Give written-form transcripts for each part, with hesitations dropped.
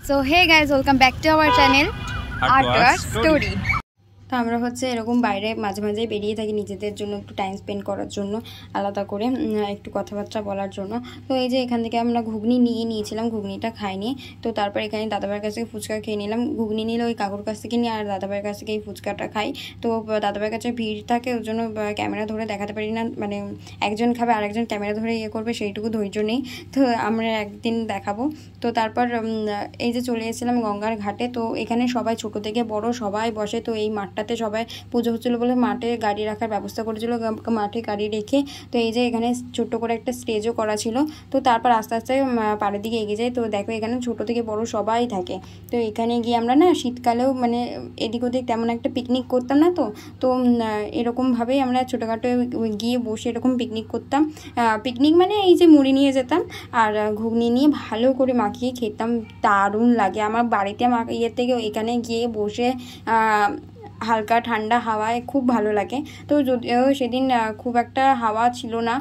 So hey guys, welcome back to our channel Art Story. তো আমরা হচ্ছে এরকম বাইরে মাঝে মাঝে বেরিয়ে থাকি নিজেদের জন্য একটু টাইম স্পেন্ড করার জন্য, আলাদা করে একটু কথাবার্তা বলার জন্য। তো এই যে এখান থেকে আমরা ঘুগনি নিয়েছিলাম, ঘুগনিটা খাইনি। তো তারপর এখানে দাদাভাইয়ের কাছ থেকে ফুচকা খেয়ে নিলাম। ঘুগনি নিলে ওই কাকুর কাছ থেকে নিই, আর দাদাভাইয়ের কাছ থেকে এই ফুচকাটা খাই। তো দাদাভাইয়ের কাছে ভিড় থাকে, ওর জন্য ক্যামেরা ধরে দেখাতে পারি না, মানে একজন খাবে আরেকজন ক্যামেরা ধরে ইয়ে করবে, সেইটুকু ধৈর্য নেই। তো আমরা একদিন দেখাবো। তো তারপর এই যে চলে এসেছিলাম গঙ্গার ঘাটে। তো এখানে সবাই ছোট থেকে বড় সবাই বসে। তো এই মাঠটাতে সবাই পুজো হচ্ছিলো বলে মাঠে গাড়ি রাখার ব্যবস্থা করেছিল, মাঠে গাড়ি রেখে। তো এই যে এখানে ছোট্ট করে একটা স্টেজও করা ছিল। তো তারপর আস্তে আস্তে পাড়ের দিকে এগিয়ে যায়। তো দেখো এখানে ছোট থেকে বড় সবাই থাকে। তো এখানে গিয়ে আমরা না শীতকালেও মানে এদিক ওদিক তেমন একটা পিকনিক করতাম না। তো এরকমভাবেই আমরা ছোটোখাটো গিয়ে বসে এরকম পিকনিক করতাম। পিকনিক মানে এই যে মুড়ি নিয়ে যেতাম আর ঘুগনি নিয়ে ভালো করে মাখিয়ে খেতাম, দারুণ লাগে। আমার বাড়িতে ইয়ের থেকে এখানে গিয়ে বসে হালকা ঠান্ডা হাওয়ায় খুব ভালো লাগে। তো যদিও সেদিন খুব একটা হাওয়া ছিল না,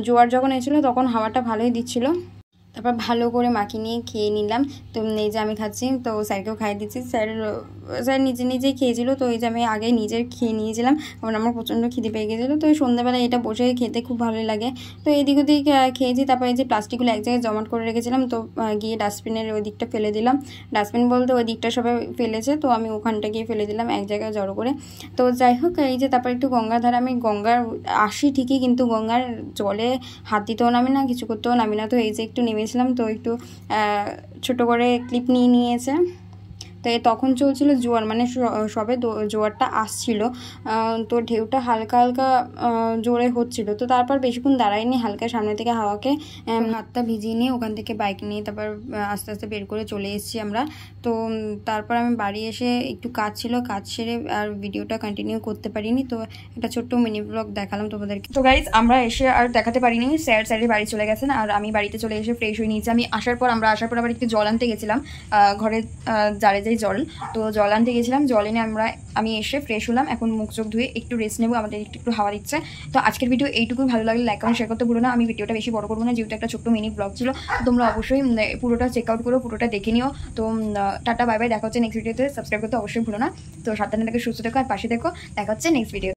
জোয়ার যখন এসেছিলো তখন হাওয়াটা ভালোই দিচ্ছিল। তারপর ভালো করে মাখিয়ে নিয়ে খেয়ে নিলাম। তো এই যে আমি খাচ্ছি, তো স্যারকেও খাইয়ে দিচ্ছি। স্যার নিজেই খেয়েছিল। তো এই যে আমি আগে নিজের খেয়ে নিয়েছিলাম, কারণ আমার প্রচণ্ড খিদে পেয়ে গেছিলো। তো সন্ধ্যাবেলায় এটা বসে খেতে খুব ভালোই লাগে। তো এদিক ওদিক খেয়েছি। তারপর এই যে প্লাস্টিকগুলো এক জায়গায় জমাট করে রেখেছিলাম। তো গিয়ে ডাস্টবিনের ওই দিকটা ফেলে দিলাম। ডাস্টবিন বলতে ওই দিকটা সবাই ফেলেছে, তো আমি ওখানটা গিয়ে ফেলে দিলাম এক জায়গায় জড়ো করে। তো যাই হোক, এই যে তারপর একটু গঙ্গার ধারে আমি গঙ্গার আসি ঠিকই, কিন্তু গঙ্গার জলে হাত দিতেও নামি না, কিছু করতেও নামি না। তো এই যে একটু নেমেছিলাম, তো একটু ছোট করে ক্লিপ নিয়েছে। তো তখন চলছিল জোয়ার, মানে সবে জোয়ারটা আসছিল। তো ঢেউটা হালকা হালকা জোরে হচ্ছিল। তো তারপর বেশিক্ষণ দাঁড়াইনি, হালকা সামনে থেকে হাওয়াকে হাতটা ভিজিয়ে নিয়ে ওখান থেকে বাইক নিয়ে তারপর আস্তে আস্তে বের করে চলে এসেছি আমরা। তো তারপর আমি বাড়ি এসে একটু কাজ ছিল, কাজ সেরে আর ভিডিওটা কন্টিনিউ করতে পারিনি। তো একটা ছোট্ট মিনি ব্লগ দেখালাম তোমাদেরকে। তো গাইজ আমরা এসে আর দেখাতে পারিনি, স্যারের বাড়ি চলে গেছেন আর আমি বাড়িতে চলে এসে ফ্রেশ হয়ে নিয়েছি। আমরা আসার পর আবার একটু জল আনতে গেছিলাম, ঘরে জারে জল। তো জল আনতে গেছিলাম, জল এনে আমি এসে ফ্রেশ হলাম। এখন মুখ চোখ ধুয়ে একটু রেস্ট নেবো, আমাদের একটু হাওয়া দিচ্ছে। তো আজকের ভিডিও এইটুকুই। ভালো লাগলে লাইক কমেন্ট শেয়ার করতে ভুলো না। আমি ভিডিওটা বেশি বড় করবো না, যেহেতু একটা ছোট্ট মিনি ব্লগ ছিল। তোমরা অবশ্যই পুরোটা চেক আউট করো, পুরোটা দেখে নিও। তো টাটা বাই বাই, দেখা হচ্ছে নেক্সট ভিডিওতে। সাবস্ক্রাইব করতে অবশ্যই ভুলো না। তো সাবধানে থেকে সুস্থ থেকো আর পাশে থেকো। দেখা হচ্ছে নেক্সট ভিডিও।